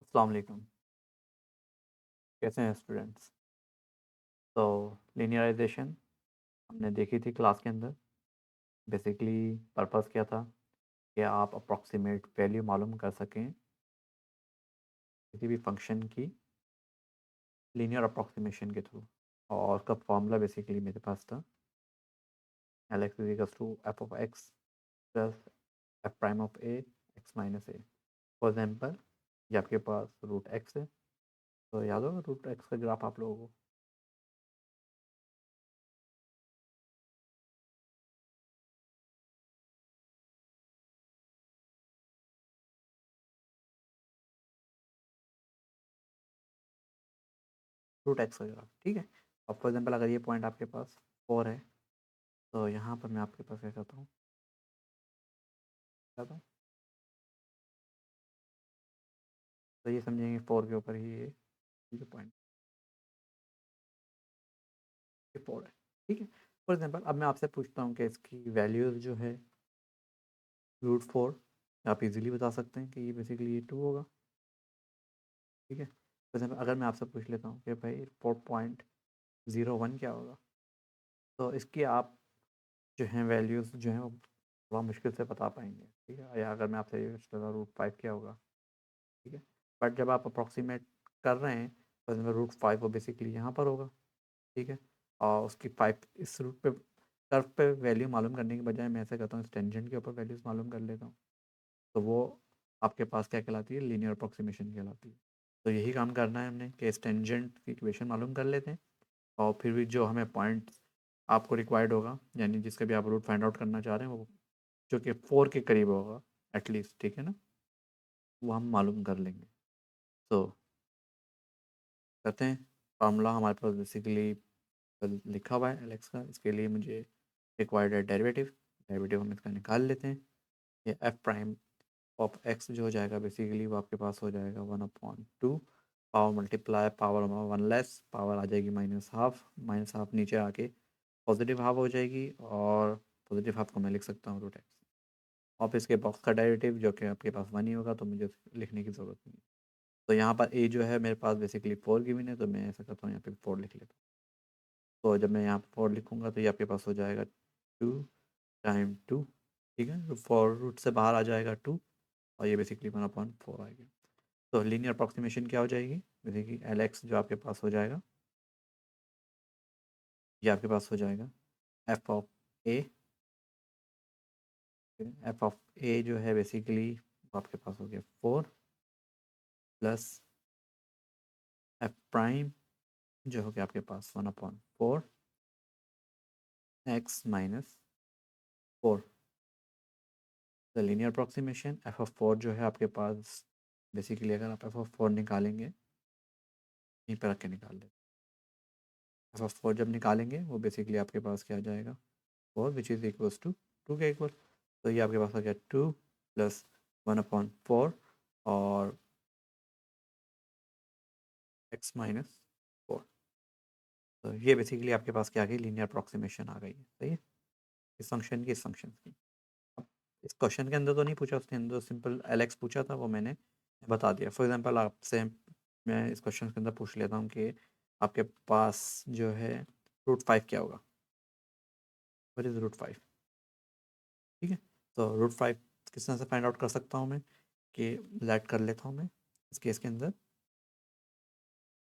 अस्सलाम वालेकुम। कैसे हैं स्टूडेंट्स? तो लीनियराइजेशन हमने देखी थी क्लास के अंदर। बेसिकली पर्पस क्या था कि आप अप्रॉक्सीमेट वैल्यू मालूम कर सकें किसी भी फंक्शन की लीनियर अप्रॉक्सीमेशन के थ्रू। और उसका फॉर्मूला बेसिकली मेरे पास था L X is equals to F of X plus F prime of A X minus A. For example ये आपके पास रूट एक्स है, तो याद होगा रूट एक्स का ग्राफ आप लोगों को। रूट एक्स का ग्राफ, ठीक है। अब फॉर एग्जांपल अगर ये पॉइंट आपके पास 4 है, तो यहाँ पर मैं आपके पास क्या करता हूँ, तो ये समझेंगे 4 के ऊपर ही ये जो पॉइंट ये 4 है, ठीक है। फॉर एग्जांपल अब मैं आपसे पूछता हूँ कि इसकी वैल्यूज़ जो है √4, आप इजीली बता सकते हैं कि ये बेसिकली ये 2 होगा, ठीक है। फॉर एग्जांपल अगर मैं आपसे पूछ लेता हूँ कि भाई 4.01 क्या होगा, तो इसकी आप जो हैं वैल्यूज़ जो हैं वो थोड़ा मुश्किल से बता पाएंगे, ठीक है। या अगर मैं आपसे ये पूछ लेता √5 क्या होगा, ठीक है। बट जब आप अप्रॉक्सीमेट कर रहे हैं तो √5 वो बेसिकली यहाँ पर होगा, ठीक है। और उसकी 5 इस रूट पे कर्व पे वैल्यू मालूम करने के बजाय मैं ऐसा करता हूँ, इस टेंजेंट के ऊपर वैल्यूज़ मालूम कर लेता हूँ, तो वो आपके पास क्या कहलाती है, लीनियर अप्रॉक्सीमेशन कहलाती है। तो यही काम करना है हमने कि इस टेंजेंट की इक्वेशन मालूम कर लेते हैं, और फिर भी जो हमें पॉइंट आपको रिक्वायर्ड होगा, यानी जिसका भी आप रूट फाइंड आउट करना चाह रहे हैं, वो जो कि 4 के करीब होगा एटलीस्ट, ठीक है ना, वो हम मालूम कर लेंगे। तो करते हैं। फार्मूला हमारे पास बेसिकली लिखा हुआ है एलेक्स का, इसके लिए मुझे रिक्वायर्ड है डेरिवेटिव। डेरिवेटिव हम इसका निकाल लेते हैं। ये एफ प्राइम ऑफ एक्स जो हो जाएगा बेसिकली वो आपके पास हो जाएगा 1/2 power multiply power one less power आ जाएगी माइनस हाफ नीचे आके पॉजिटिव हाफ हो जाएगी, और पॉजिटिव हाफ को मैं लिख सकता हूँ √x। और फिर इसके बॉक्स का डेरिवेटिव जो कि आपके पास 1 ही होगा, तो मुझे लिखने की ज़रूरत नहीं है। तो यहाँ पर ए जो है मेरे पास बेसिकली 4 गिवन है, तो मैं ऐसा करता हूँ यहाँ पे 4 लिख लेता हूँ। तो जब मैं यहाँ 4 लिखूँगा तो ये आपके पास हो जाएगा 2 टाइम 2, ठीक है। 4 रूट से बाहर आ जाएगा 2, और ये बेसिकली 1/4 आएगा। तो लीनियर अप्रॉक्सीमेशन क्या हो जाएगी, बेसिकली एल एक्स जो आपके पास हो जाएगा, ये आपके पास हो जाएगा F of A. F of A जो है बेसिकली आपके पास हो गया 4 प्लस एफ प्राइम जो हो गया आपके पास 1/4 x minus 4। The linear approximation F of 4 जो है आपके पास बेसिकली, अगर आप एफ ऑफ 4 निकालेंगे, यहीं पर रख के निकाल लें। एफ ऑफ 4 जब निकालेंगे वो बेसिकली आपके पास क्या आ जाएगा, 4 विच इज़ इक्वल्स टू 2 के इक्वल। तो ये आपके पास आ गया 2 प्लस 1/4 और एक्स माइनस 4। तो ये बेसिकली आपके पास क्या आ गई, लीनियर अप्रॉक्सीमेशन आ गई है, सही है, इस फंक्शन की, इस फंक्शन की। अब इस क्वेश्चन के अंदर तो नहीं पूछा, उसके अंदर सिंपल एलेक्स पूछा था, वो मैंने बता दिया। फॉर एग्जांपल आपसे मैं इस क्वेश्चन के अंदर पूछ लेता हूँ कि आपके पास जो है √5 क्या होगा, व्हाट इज़ √5, ठीक है। तो √5 किस तरह से फाइंड आउट कर सकता हूँ मैं, कि लेट कर लेता हूँ मैं इस केस के अंदर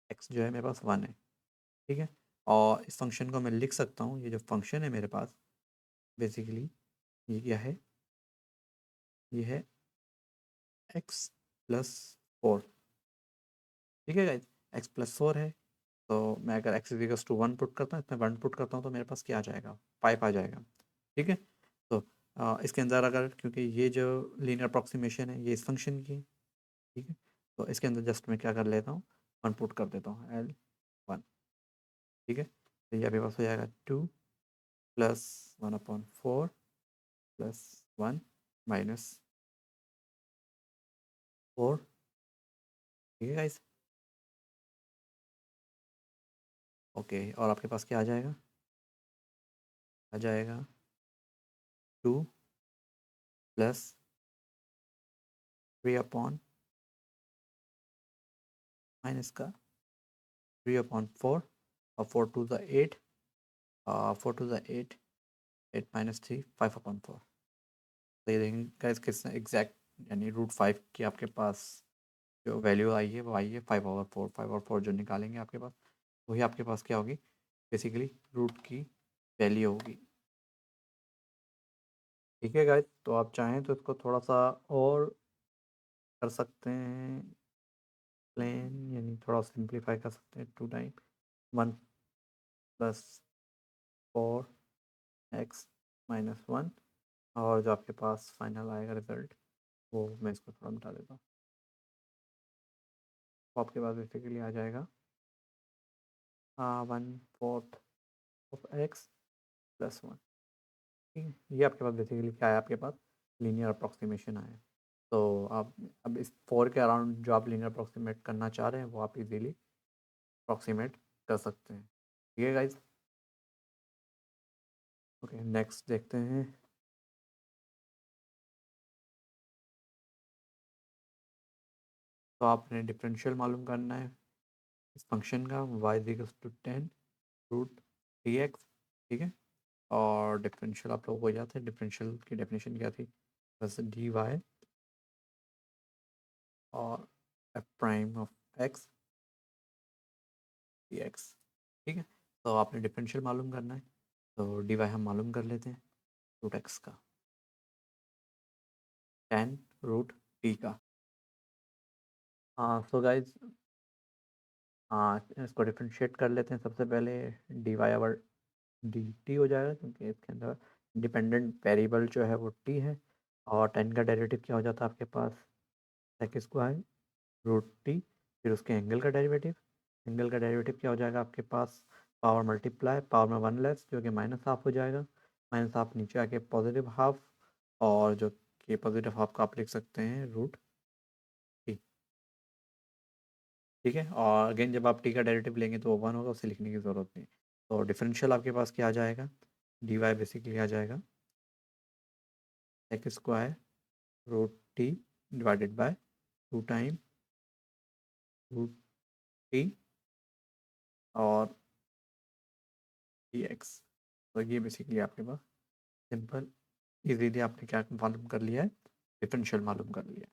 एक्स जो है मेरे पास 1 है, ठीक है। और इस फंक्शन को मैं लिख सकता हूँ, ये जो फंक्शन है मेरे पास बेसिकली ये क्या है, ये है x+4, ठीक है गाइज। x+4 है, तो मैं अगर x=1 पुट करता हूँ, इसमें 1 पुट करता हूँ, तो मेरे पास क्या आ जाएगा, 5 आ जाएगा, ठीक है। तो इसके अंदर अगर, क्योंकि ये जो लीनियर अप्रॉक्सीमेशन है ये इस फंक्शन की है, ठीक है, तो इसके अंदर जस्ट मैं क्या कर लेता हूँ, 1 पुट कर देता हूँ, L1, ठीक है। तो ये आपके पास हो जाएगा 2 प्लस 1/4 प्लस 1 माइनस 4, ठीक है गाइस। ओके, और आपके पास क्या आ जाएगा 2 प्लस 3/4 माइनस का 3/4 और 4 to the 8 4 to the 8 8 minus 3 5/4। तो ये देखेंगे गाइस कितना एग्जैक्ट यानी √5 की आपके पास जो वैल्यू आई है वो आई है 5/4। 5/4 जो निकालेंगे आपके पास वही आपके पास क्या होगी, बेसिकली रूट की वैल्यू होगी। ठीक है गाइस, तो आप चाहें तो इसको थोड़ा सा और कर सकते हैं प्लेन, यानी थोड़ा सिंप्लीफाई कर सकते हैं। 2 टाइम 1 प्लस 4x-1 और जो आपके पास फाइनल आएगा रिजल्ट वो मैं इसको थोड़ा मिटा देता हूँ। तो आपके पास बेसिकली आ जाएगा 1/4 ऑफ x+1। ठीक है, ये आपके पास बेसिकली क्या है, आपके पास लीनियर अप्रॉक्सीमेशन आया है। तो आप अब इस 4 के अराउंड जो आप लीनियर अप्रॉक्सीमेट करना चाह रहे हैं वो आप इजीली अप्रॉक्सीमेट कर सकते हैं। ठीक है गाइज, ओके नेक्स्ट देखते हैं। तो आपने डिफरेंशियल मालूम करना है इस फंक्शन का y=10√3x। ठीक है, और डिफरेंशियल आप लोगों को याद है डिफरेंशियल की डेफिनेशन क्या थी, बस dy और f'(x) dx। ठीक है, तो आपने डिफरेंशियल मालूम करना है, तो dy हम मालूम कर लेते हैं √x का 10√t का। हाँ सो गाइज, हाँ इसको डिफ्रेंशिएट कर लेते हैं। सबसे पहले D Y over D T हो जाएगा, क्योंकि इसके अंदर डिपेंडेंट वेरिएबल जो है वो टी है। और 10 का डेरिवेटिव क्या हो जाता है आपके पास, sec²√t, फिर उसके एंगल का डेरिवेटिव। एंगल का डेरिवेटिव क्या हो जाएगा आपके पास, पावर मल्टीप्लाई पावर में 1 लेस जो कि -½ हो जाएगा। -½ नीचे आके +½ और जो कि +½ का आप लिख सकते हैं √t। ठीक है, और अगेन जब आप टी का डेरिवेटिव लेंगे तो वो 1 होगा, उसे लिखने की ज़रूरत नहीं। तो डिफरेंशियल आपके पास क्या आ जाएगा, डी वाई बेसिकली आ जाएगा sec² √t divided by 2 time √t और dx। तो ये बेसिकली आपके पास सिंपल इजीली आपने क्या मालूम कर लिया है, डिफरेंशियल मालूम कर लिया है।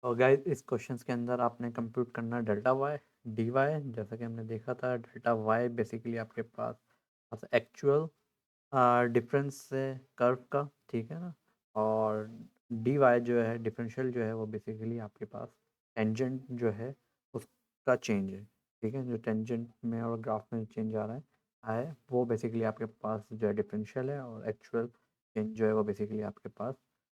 और गाइस इस क्वेश्चंस के अंदर आपने कंप्यूट करना डेल्टा वाई डी वाई, जैसा कि हमने देखा था डेल्टा वाई बेसिकली आपके पास एक्चुअल डिफरेंस से कर्व का, ठीक है ना। और डी वाई जो है डिफरेंशियल जो है वो बेसिकली आपके पास टेंजेंट जो है उसका चेंज है। ठीक है, जो टेंजेंट में और ग्राफ में चेंज आ रहा है वो बेसिकली आपके पास जो है डिफरेंशियल है, और एक्चुअल चेंज जो है वो बेसिकली आपके पास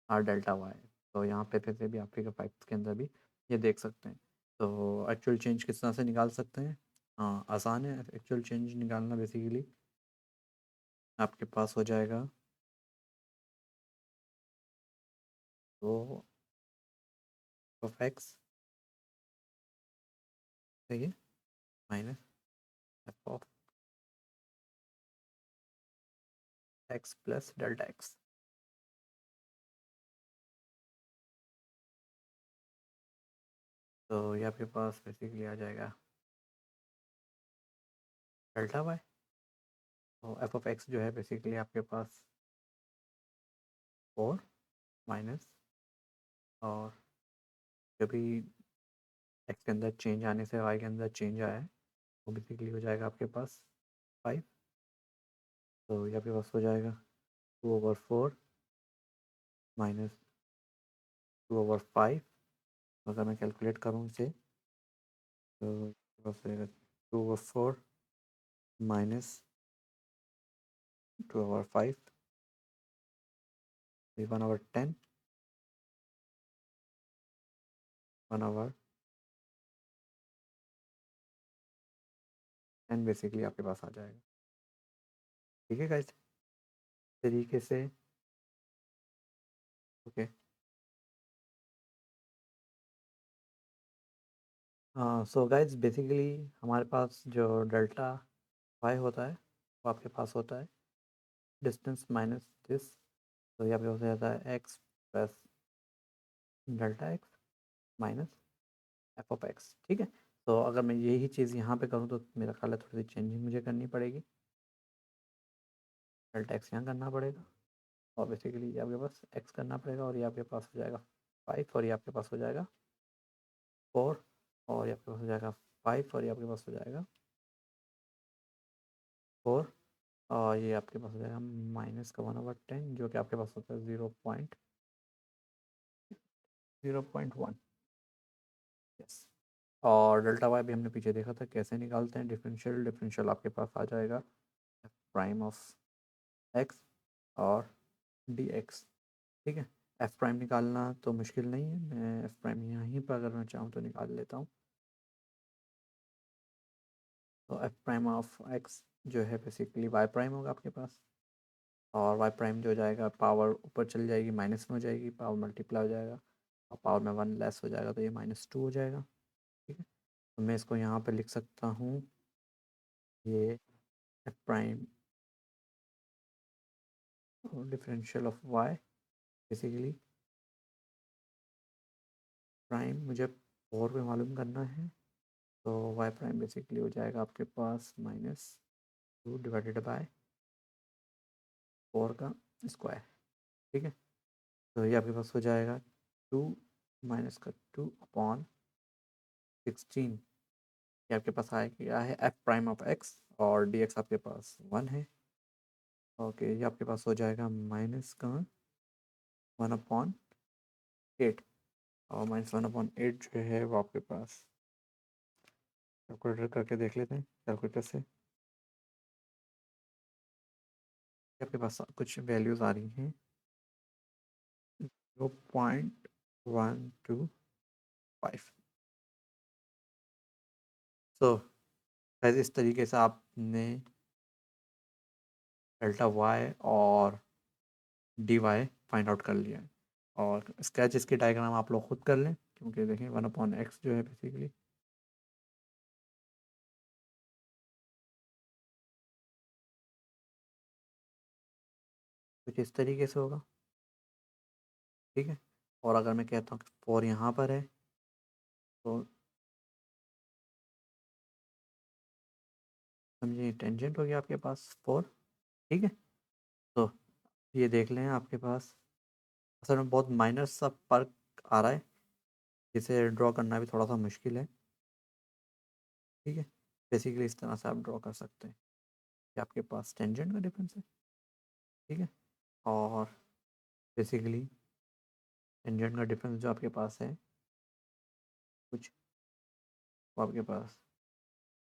आर डेल्टा वाई है। तो यहाँ पे फिर से भी आप फिगर फैक्ट्स के अंदर भी ये देख सकते हैं। तो एक्चुअल चेंज किस तरह से निकाल सकते हैं, हाँ आसान है एक्चुअल चेंज निकालना। बेसिकली आपके पास हो जाएगा तो ऑफ एक्स, सही है, -f of X plus delta x. तो ये आपके पास बेसिकली आ जाएगा डेल्टा वाई। तो एफ ऑफ एक्स जो है बेसिकली आपके पास 4 माइनस, और जब भी एक्स के अंदर चेंज आने से वाई के अंदर चेंज आया है वो बेसिकली हो जाएगा आपके पास 5। तो ये आपके पास हो जाएगा 2/4 -2/5। अगर मैं कैलकुलेट करूँ इसे तो बस रहेगा 2/4 -2/5 1/10 1/10 बेसिकली आपके पास आ जाएगा। ठीक है गाइस, तरीके से ओके। हाँ सो गाइस बेसिकली हमारे पास जो डेल्टा वाई होता है वो आपके पास होता है डिस्टेंस माइनस दिस। तो ये आपके पास हो जाता है x plus delta x minus F of x, ठीक है। तो अगर मैं यही चीज़ यहाँ पे करूँ तो मेरा ख्याल है थोड़ी सी चेंजिंग मुझे करनी पड़ेगी। डेल्टा एक्स यहाँ करना पड़ेगा और बेसिकली ये आपके पास एक्स करना पड़ेगा और ये आपके पास हो जाएगा 5 और ये आपके पास हो जाएगा 4 और ये आपके पास हो जाएगा 5 और ये आपके पास हो जाएगा 4 और ये आपके पास हो जाएगा माइनस का 1/10 जो कि आपके पास होता है 0.1। यस। और डेल्टा वाई भी हमने पीछे देखा था कैसे निकालते हैं, डिफरेंशियल डिफरेंशियल आपके पास आ जाएगा एफ प्राइम ऑफ एक्स और डी एक्स, ठीक है। एफ प्राइम निकालना तो मुश्किल नहीं है, मैं एफ प्राइम यहीं पर अगर मैं चाहूँ तो निकाल लेता हूँ। तो एफ प्राइम ऑफ एक्स जो है बेसिकली वाई प्राइम होगा आपके पास और वाई प्राइम जो हो जाएगा पावर ऊपर चली जाएगी माइनस में हो जाएगी, पावर मल्टीप्लाई हो जाएगा और पावर में 1 लेस हो जाएगा तो ये -2 हो जाएगा, ठीक है। तो मैं इसको यहाँ पे लिख सकता हूँ, ये F prime differential of Y basically prime मुझे 4 पे मालूम करना है तो वाई प्राइम बेसिकली हो जाएगा आपके पास -2 डिवाइडेड बाय 4 का स्क्वायर, ठीक है। तो ये आपके पास हो जाएगा 2 माइनस का 2/16, ये आपके पास आया क्या है एफ प्राइम ऑफ एक्स और डी एक्स आपके पास 1 है। ओके ये आपके पास हो जाएगा माइनस का 1/8 और -1/8 जो है वो आपके पास कैलकुलेटर करके देख लेते हैं कैलकुलेटर से। आपके पास कुछ वैल्यूज़ आ रही हैं 0.125। सो so, इस तरीके से आपने डेल्टा वाई और डी वाई फाइंड आउट कर लिया है और स्केच इसकी डायग्राम आप लोग खुद कर लें क्योंकि देखें 1/x जो है बेसिकली कुछ इस तरीके से होगा, ठीक है। और अगर मैं कहता हूँ कि 4 यहाँ पर है तो समझिए टेंजेंट हो गया आपके पास 4, ठीक है। तो ये देख लें आपके पास असल में बहुत माइनर सा फर्क आ रहा है जिसे ड्रॉ करना भी थोड़ा सा मुश्किल है, ठीक है। बेसिकली इस तरह से आप ड्रॉ कर सकते हैं कि आपके पास टेंजेंट का डिफरेंस है, ठीक है। और बेसिकली टेंजेंट का डिफरेंस जो आपके पास है कुछ वो आपके पास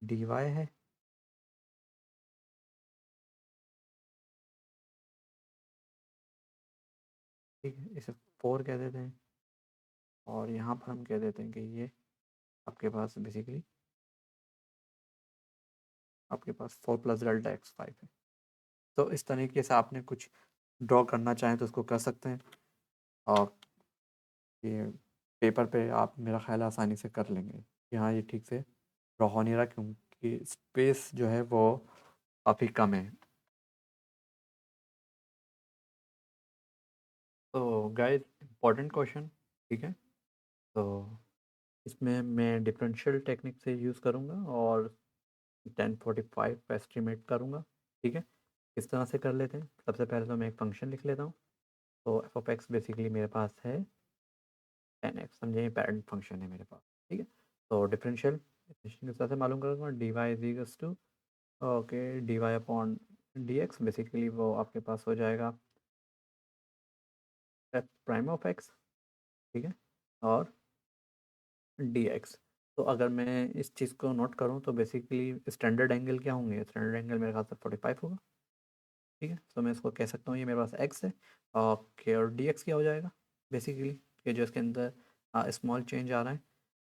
डी वाई है, ठीक है। इसे 4 कह देते हैं और यहाँ पर हम कह देते हैं कि ये आपके पास बेसिकली आपके पास 4 प्लस डेल्टा एक्स 5 है। तो इस तरीके से आपने कुछ ड्रॉ करना चाहें तो उसको कर सकते हैं और ये पेपर पे आप मेरा ख्याल है आसानी से कर लेंगे। यहाँ ये ठीक से ड्रॉ हो नहीं रहा क्योंकि स्पेस जो है वो काफ़ी कम है। तो गाइस इम्पोर्टेंट क्वेश्चन, ठीक है। तो इसमें मैं डिफरेंशियल टेक्निक से यूज़ करूँगा और 1045 का एस्टिमेट करूँगा, ठीक है। किस तरह से कर लेते हैं, सबसे पहले तो मैं एक फंक्शन लिख लेता हूँ। तो एफ ऑफ एक्स बेसिकली मेरे पास है 10x, समझिए पेरेंट फंक्शन है मेरे पास, ठीक है। तो डिफरेंशियल किस तरह से मालूम करूँगा, D Y is equals to okay D Y upon D X basically वो आपके पास हो जाएगा एफ प्राइम ऑफ एक्स, ठीक है, और डी एक्स। तो अगर मैं इस चीज़ को नोट करूँ तो बेसिकली स्टैंडर्ड एंगल क्या होंगे, स्टैंडर्ड एंगल मेरे ख्याल से 45 होगा, ठीक है। तो मैं इसको कह सकता हूँ ये मेरे पास एक्स है और डी एक्स क्या हो जाएगा बेसिकली कि जो इसके अंदर स्मॉल चेंज आ रहा है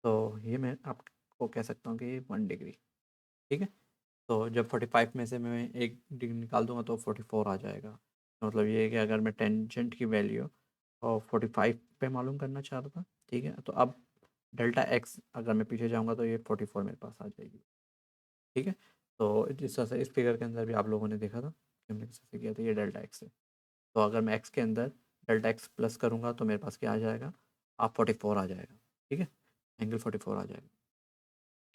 तो ये मैं आपको कह सकता हूँ कि ये 1 डिग्री, ठीक है। तो जब 45 में से मैं एक डिग्री निकाल दूंगा तो 44 आ जाएगा। तो मतलब ये है कि अगर मैं टेंजेंट की वैल्यू और 45 पे मालूम करना चाह रहा था, ठीक है। तो अब डेल्टा एक्स अगर मैं पीछे जाऊंगा तो ये 44 मेरे पास आ जाएगी, ठीक है। तो जिस तरह से इस फिगर के अंदर भी आप लोगों ने देखा था कि हमने किस तरह से किया था, ये डेल्टा एक्स है। तो अगर मैं एक्स के अंदर डेल्टा एक्स प्लस करूँगा तो मेरे पास क्या आ जाएगा आप 44 आ जाएगा। ठीक है, एंगल 44 आ जाएगा।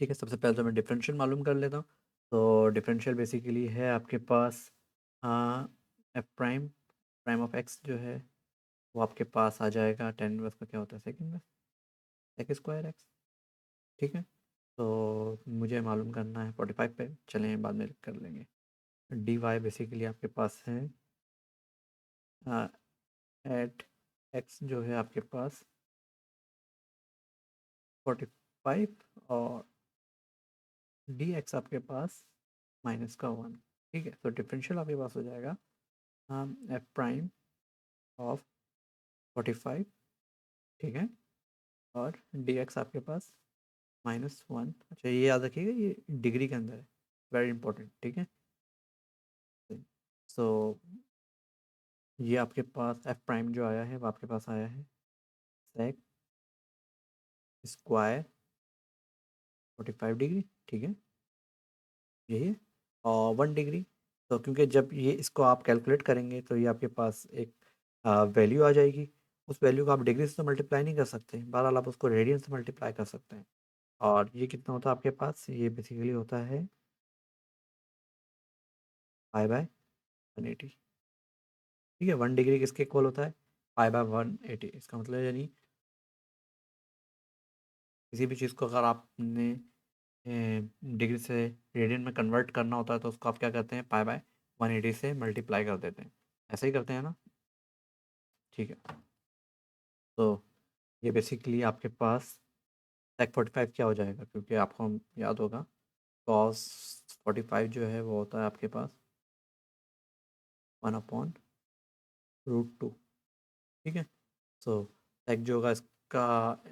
ठीक है, सबसे पहले तो मैं डिफरेंशियल मालूम कर लेता हूँ। तो डिफरेंशियल बेसिकली है आपके पास F prime prime of X जो है वो आपके पास आ जाएगा 10 इनवर्स का क्या होता है, second inverse sec square X. ठीक है, तो मुझे मालूम करना है 45 पे, चलें बाद में कर लेंगे। डी वाई बेसिकली आपके पास है एट एक्स जो है आपके पास 45 और डी एक्स आपके पास -1। ठीक है, तो डिफरेंशियल आपके पास हो जाएगा एफ प्राइम ऑफ 45। ठीक है, और डी एक्स आपके पास -1। अच्छा, ये याद रखिएगा ये डिग्री के अंदर है, वेरी इंपॉर्टेंट। ठीक है, सो ये आपके पास एफ प्राइम जो आया है वो आपके पास आया है सेक स्क्वायर 45 डिग्री। ठीक है, यही है, और 1 डिग्री। तो क्योंकि जब ये इसको आप कैलकुलेट करेंगे तो ये आपके पास एक वैल्यू आ जाएगी। उस वैल्यू को आप डिग्री से तो मल्टीप्लाई नहीं कर सकते, बहरहाल आप उसको रेडियन से मल्टीप्लाई कर सकते हैं। और ये कितना होता है आपके पास, ये बेसिकली होता है π/180। ठीक है, 1 डिग्री किसके इक्वल होता है, π/180। इसका मतलब यानी किसी भी चीज़ को अगर आपने डिग्री से रेडियन में कन्वर्ट करना होता है तो उसको आप क्या करते हैं, π/180 से मल्टीप्लाई कर देते हैं। ऐसे ही करते हैं ना। ठीक है, तो ये बेसिकली आपके पास सेक 45 क्या हो जाएगा, क्योंकि आपको याद होगा कॉस 45 जो है वो होता है आपके पास 1/√2। ठीक है, सो सेक जो होगा इसका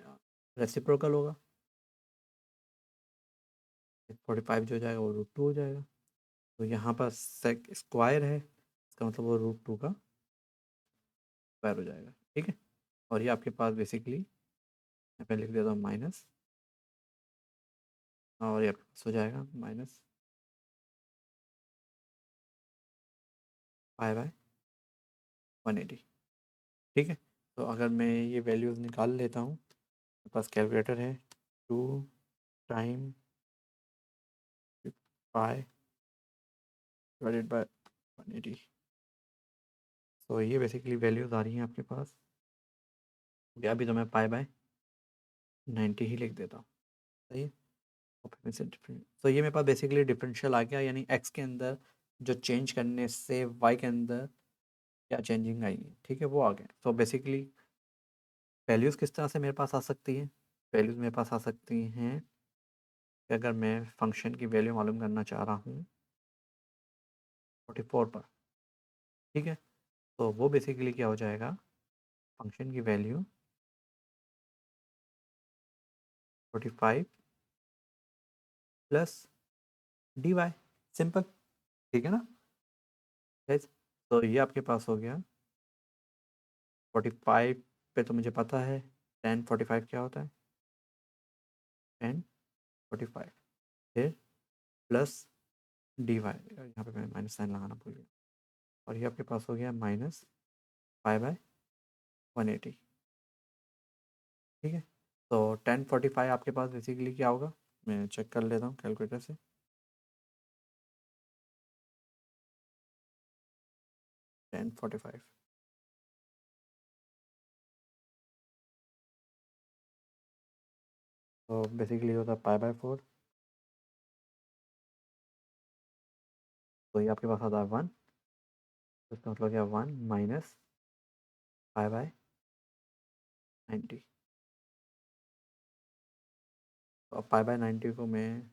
रेसिप्रोकल होगा, 45 जो हो जाएगा वो √2 हो जाएगा। तो यहाँ पर सेक स्क्वायर है, इसका मतलब वो √2 का स्क्वायर हो जाएगा। ठीक है, और ये आपके पास बेसिकली यहाँ पे लिख देता हूँ माइनस, और ये आपके पास हो जाएगा -π/180। ठीक है, तो अगर मैं ये वैल्यूज़ निकाल लेता हूँ, मेरे पास कैलकुलेटर है 2 टाइम पाई डिवाइडेड बाय 180। तो ये बेसिकली वैल्यूज़ आ रही हैं आपके पास। या अभी तो मैं π/90 ही लिख देता हूँ। सही है, और फिर से डिफरेंट। तो ये मेरे पास बेसिकली डिफरेंशियल आ गया, यानी एक्स के अंदर जो चेंज करने से वाई के अंदर क्या चेंजिंग आई है। ठीक है, वो आ गया। तो बेसिकली वैल्यूज़ किस तरह से मेरे पास आ सकती हैं, वैल्यूज़ मेरे पास आ सकती हैं कि अगर मैं फंक्शन की वैल्यू मालूम करना चाह रहा हूँ 44 पर। ठीक है, तो वो बेसिकली क्या हो जाएगा, फंक्शन की value 45 plus D Y, simple. ठीक है ना guys? तो ये आपके पास हो गया 45 पे, तो मुझे पता है tan 45 क्या होता है, tan 45 फिर प्लस डी वाई, यहाँ पे मैं माइनस साइन लगाना भूल गया, और ये आपके पास हो गया -π/180। ठीक है, तो tan 45 आपके पास बेसिकली क्या होगा, मैं चेक कर लेता हूँ कैलकुलेटर से। tan 45 तो बेसिकली होता है π/4। तो ये आपके पास आता है 1, तो इसका मतलब क्या, 1 माइनस π/90। तो अब π/90 को मैं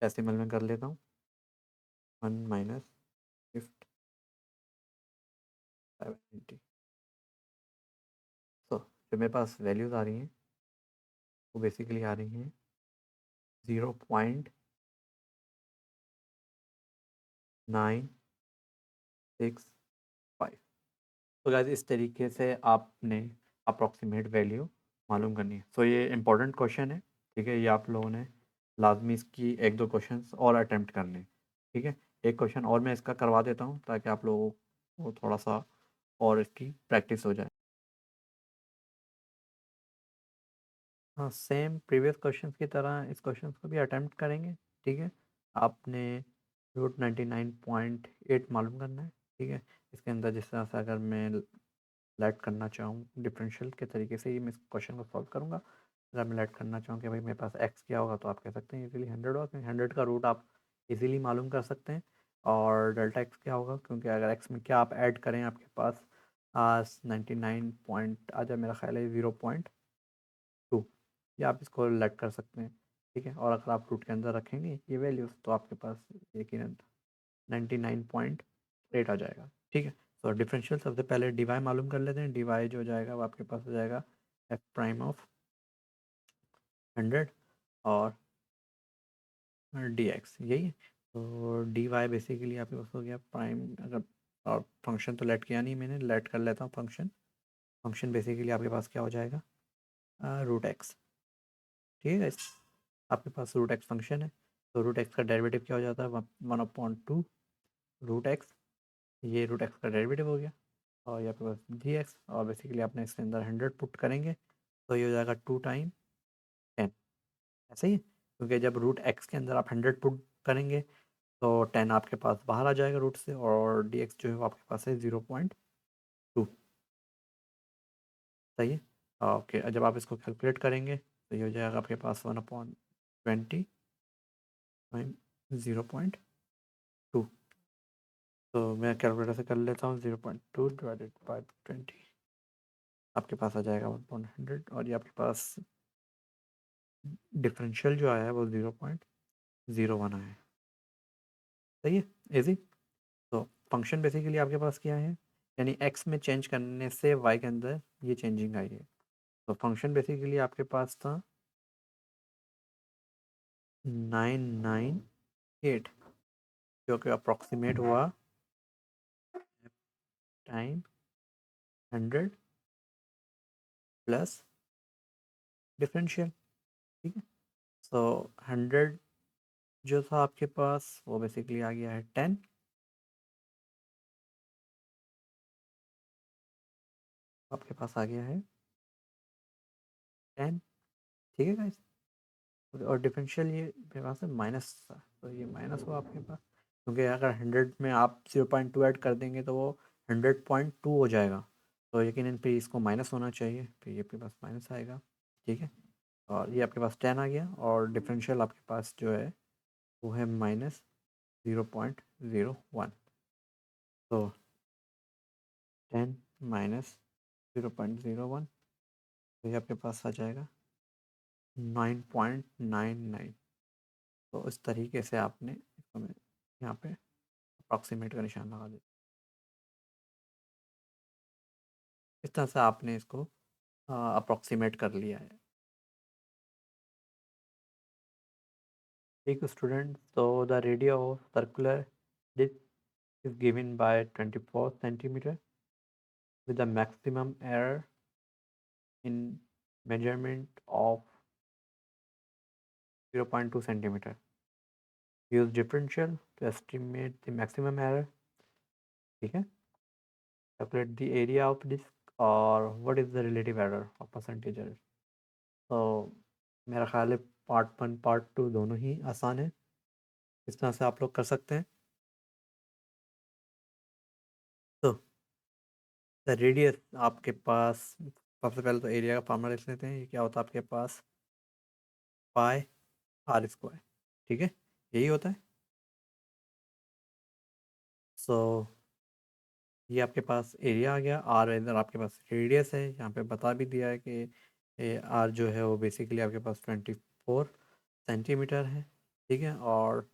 डेसिमल में कर लेता हूँ, 1 माइनस फिफ्थ π/90। तो जो मेरे पास वैल्यूज़ आ रही हैं वो बेसिकली आ रही हैं 0.965। तो गाइस इस तरीके से आपने अप्रॉक्सीमेट वैल्यू मालूम करनी है। सो ये इंपॉर्टेंट क्वेश्चन है। ठीक है, ये आप लोगों ने लाजमी इसकी एक दो क्वेश्चंस और अटेम्प्ट करने हैं। ठीक है, एक क्वेश्चन और मैं इसका करवा देता हूँ ताकि आप लोगों को थोड़ा सा और इसकी प्रैक्टिस हो जाए। हाँ, सेम प्रीवियस क्वेश्चंस की तरह इस क्वेश्चन को भी अटेम्प्ट करेंगे। ठीक है, आपने रूट 99.8 मालूम करना है। ठीक है, इसके अंदर जिस तरह से अगर मैं लेट करना चाहूँ डिफरेंशियल के तरीके से ही मैं इस क्वेश्चन को सॉल्व करूँगा। अगर मैं लेट करना चाहूँ कि भाई मेरे पास एक्स क्या होगा, तो आप कह सकते हैं इजीली 100 होगा, क्योंकि 100 का रूट आप इजीली मालूम कर सकते हैं। और डेल्टा एक्स क्या होगा, क्योंकि अगर एक्स में क्या आप ऐड करें आपके पास 99 पॉइंट आ जाए, मेरा ख्याल है 0.2, या आप इसको लेट कर सकते हैं। ठीक है, और अगर आप रूट के अंदर रखेंगे ये वैल्यूज़, तो आपके पास यकीनन 99.8 आ जाएगा। ठीक है, तो डिफरेंशियल सबसे पहले डीवाई मालूम कर लेते हैं। डीवाई जो हो जाएगा वो आपके पास हो जाएगा एफ प्राइम ऑफ 100 और डी एक्स, यही है। तो डी वाई बेसिकली आपके पास हो गया प्राइम, अगर और फंक्शन तो लेट किया नहीं मैंने, लेट कर लेता हूँ फंक्शन। फंक्शन बेसिकली आपके पास क्या हो जाएगा, रूट एक्स। ठीक है, आपके पास रूट एक्स फंक्शन है, तो रूट एक्स का डेरिवेटिव क्या हो जाता है, 1/2 रूट एक्स। ये रूट एक्स का डेरिवेटिव हो गया, और ये आपके पास जी एक्स, और बेसिकली आपने इसके अंदर 100 पुट करेंगे तो ये हो जाएगा 2 टाइम 10। ऐसा ही है, क्योंकि जब रूट एक्स के अंदर आप 100 पुट करेंगे तो 10 आपके पास बाहर आ जाएगा रूट से, और डी एक्स जो है वो आपके पास है 0.2। सही है, ओके। जब आप इसको कैलकुलेट करेंगे तो ये हो जाएगा आपके पास 1/20 टाइम 0.2। तो मैं कैलकुलेटर से कर लेता हूँ, 0.2 डिवाइडेड बाई 20 आपके पास आ जाएगा 1/100, और ये आपके पास डिफरेंशियल जो आया है वो 0.01 आया है। सही है, इजी। तो फंक्शन बेसिकली आपके पास क्या है, यानी एक्स में चेंज करने से वाई के अंदर ये चेंजिंग आई है। तो फंक्शन बेसिकली आपके पास था 998, जो कि अप्रॉक्सीमेट हुआ टाइम 100 प्लस डिफरेंशियल। ठीक है, सो 100 जो था आपके पास वो बेसिकली आ गया है 10, आपके पास आ गया है 10। ठीक है गाइस, और डिफरेंशियल ये मेरे पास है माइनस था, तो ये माइनस हुआ आपके पास, क्योंकि अगर 100 में आप 0.2 ऐड कर देंगे तो वो 100.2 हो जाएगा। तो यकीनन फिर इसको माइनस होना चाहिए, फिर ये आपके पास माइनस आएगा। ठीक है, और ये आपके पास 10 आ गया, और डिफरेंशियल आपके पास जो है वो है -0.01। तो 10 -0.01, तो ये आपके पास आ जाएगा 9.99। तो इस तरीके से आपने इसको मैं यहाँ पे अप्रॉक्सीमेट का निशान लगा दिया। इस तरह से आपने इसको अप्रॉक्सीमेट कर लिया है। एक स्टूडेंट, तो the radius of circular disc is given by 24 centimetre with a maximum error in measurement of 0.2 centimeter. Use differential to estimate the maximum error. ठीक है, calculate the area of disk और what is the relative error or percentage error. तो मेरा ख्याल है part 1 part 2 दोनों ही आसान है, इस तरह से आप लोग कर सकते हैं। तो द रेडियस आपके पास, सबसे पहले तो एरिया का फार्मूला लिख लेते हैं। ये क्या होता है आपके पास, पाई आर स्क्वायर। ठीक है, यही होता है। सो ये आपके पास एरिया आ गया, आर इधर आपके पास रेडियस है, यहाँ पे बता भी दिया है कि आर जो है वो बेसिकली आपके पास 24 सेंटीमीटर है। ठीक है, और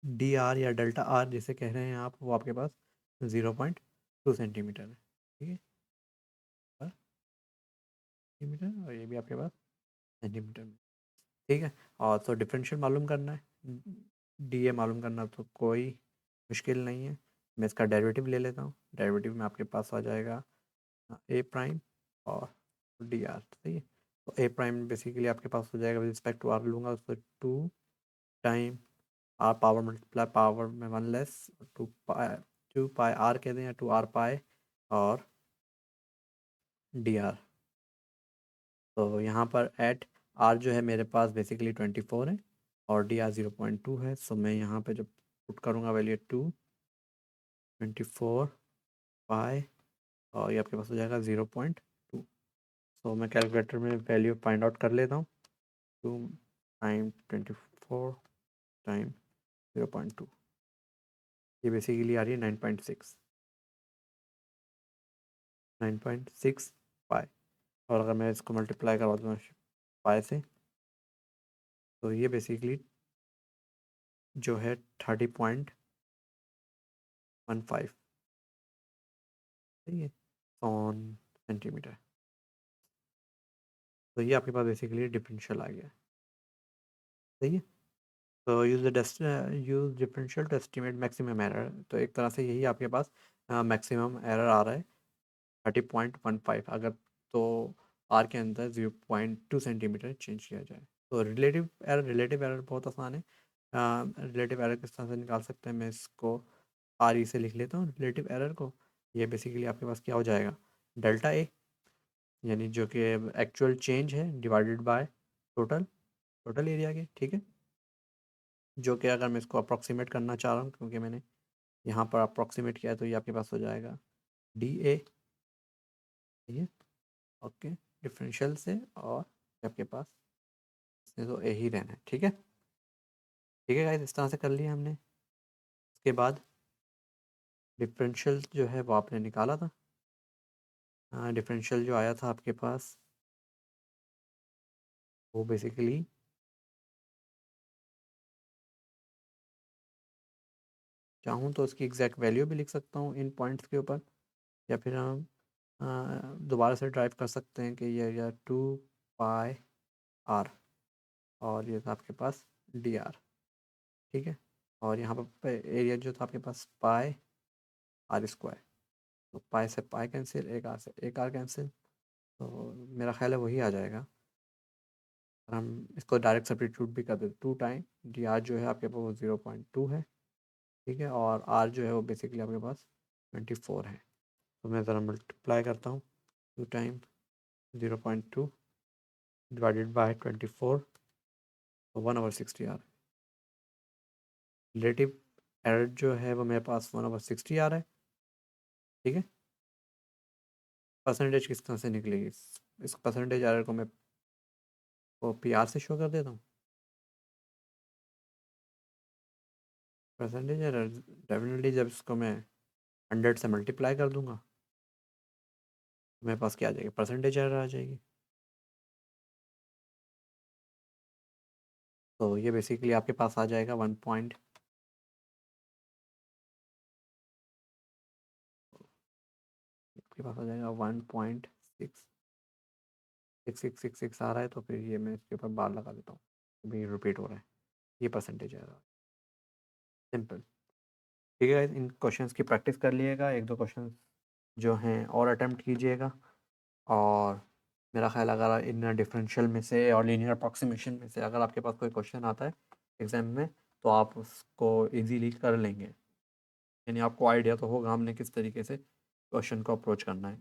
डी आर या डेल्टा आर जिसे कह रहे हैं आप, वो आपके पास 0.2 सेंटीमीटर है। ठीक है, सेंटीमीटर, और ये भी आपके पास सेंटीमीटर में। ठीक है, और तो डिफरेंशियल मालूम करना है, डी ए मालूम करना, तो कोई मुश्किल नहीं है। मैं इसका डेरिवेटिव ले लेता हूँ। डेरिवेटिव में आपके पास आ जाएगा ए प्राइम और डी आर। सही है, तो ए प्राइम बेसिकली आपके पास हो जाएगा, विद रिस्पेक्ट टू आर लूँगा उसको 2 time R power multiply power में 1 लेस 2 पाई आर कह दें, या 2 आर पाई और डी आर। तो यहाँ पर एट आर जो है मेरे पास बेसिकली 24 है और डी आर 0.2 है। सो मैं यहाँ पे जब पुट करूँगा वैल्यू 24 पाई और ये आपके पास हो जाएगा 0.2। सो मैं कैलकुलेटर में वैल्यू फाइंड आउट कर लेता हूँ। 2 टाइम 24 टाइम 0.2, ये बेसिकली आ रही है 9.6 पाई। और अगर मैं इसको मल्टीप्लाई करवा दूँ पाई से तो ये बेसिकली जो है 30.15, सही है, ऑन सेंटीमीटर। तो ये आपके पास बेसिकली डिफरेंशियल आ गया, सही है। तो use differential to estimate maximum error. तो एक तरह से यही आपके पास मैक्सिमम एरर आ रहा है 30.15 अगर तो आर के अंदर 0.2 सेंटीमीटर चेंज किया जाए। तो रिलेटिव एरर बहुत आसान है। रिलेटिव एरर किस तरह से निकाल सकते हैं, मैं इसको आर ई से लिख लेता हूँ रिलेटिव एरर को। ये बेसिकली आपके पास क्या हो जाएगा, डेल्टा ए, यानी जो कि एक्चुअल चेंज है डिवाइडेड बाय टोटल एरिया के, ठीक है। जो कि अगर मैं इसको अप्रॉक्सीमेट करना चाह रहा हूँ, क्योंकि मैंने यहाँ पर अप्रॉक्सीमेट किया है, तो ये आपके पास हो जाएगा डी ए, ठीक है, ओके, डिफरेंशियल से, और आपके पास इसमें तो ए ही रहना है, ठीक है। ठीक है गाइस, इस तरह से कर लिया हमने। उसके बाद डिफरेंशियल जो है वो आपने निकाला था। डिफरेंशियल जो आया था आपके पास वो बेसिकली चाहूँ तो उसकी एग्जैक्ट वैल्यू भी लिख सकता हूँ इन पॉइंट्स के ऊपर, या फिर हम दोबारा से ड्राइव कर सकते हैं कि ये 2 पाई आर, और ये था आपके पास डी आर, ठीक है। और यहाँ पर एरिया जो था आपके पास पाई आर स्क्वायर, तो पाई से पाई कैंसिल, एक आर से एक आर कैंसिल, तो मेरा ख्याल है वही आ जाएगा। और हम इसको डायरेक्ट सब्स्टिट्यूट भी कर देते, 2 टाइम डी आर जो है आपके पास वो 0.2 है, ठीक है, और आर जो है वो बेसिकली आपके पास 24 है। तो मैं ज़रा मल्टीप्लाई करता हूँ, 2 टाइम 0.2 डिवाइडेड बाय 24, तो 1/60 आ रहा है। रिलेटिव एरर जो है वो मेरे पास 1/60 आ रहा है, ठीक है। परसेंटेज किस तरह से निकलेगी, इस परसेंटेज एरर को मैं वो पी आर से शो कर देता हूँ। परसेंटेज एरर डेफिनेटली जब इसको मैं 100 से मल्टीप्लाई कर दूंगा तो मेरे पास क्या आ जाएगी, परसेंटेज एरर आ जाएगी। तो ये बेसिकली आपके पास आ जाएगा 1 आपके पास आ जाएगा 1.6666 आ रहा है। तो फिर ये मैं इसके ऊपर बार लगा देता हूँ, अभी रिपीट हो रहा है, ये परसेंटेज एरर, सिंपल। ठीक है guys, इन क्वेश्चंस की प्रैक्टिस कर लिएगा, एक दो क्वेश्चन जो हैं और अटेम्प्ट कीजिएगा। और मेरा ख्याल अगर इन डिफरेंशियल में से और लीनियर अप्रॉक्सीमेशन में से अगर आपके पास कोई क्वेश्चन आता है एग्ज़ाम में तो आप उसको इजीली कर लेंगे, यानी आपको आइडिया तो होगा हमने किस तरीके से क्वेश्चन को अप्रोच करना है।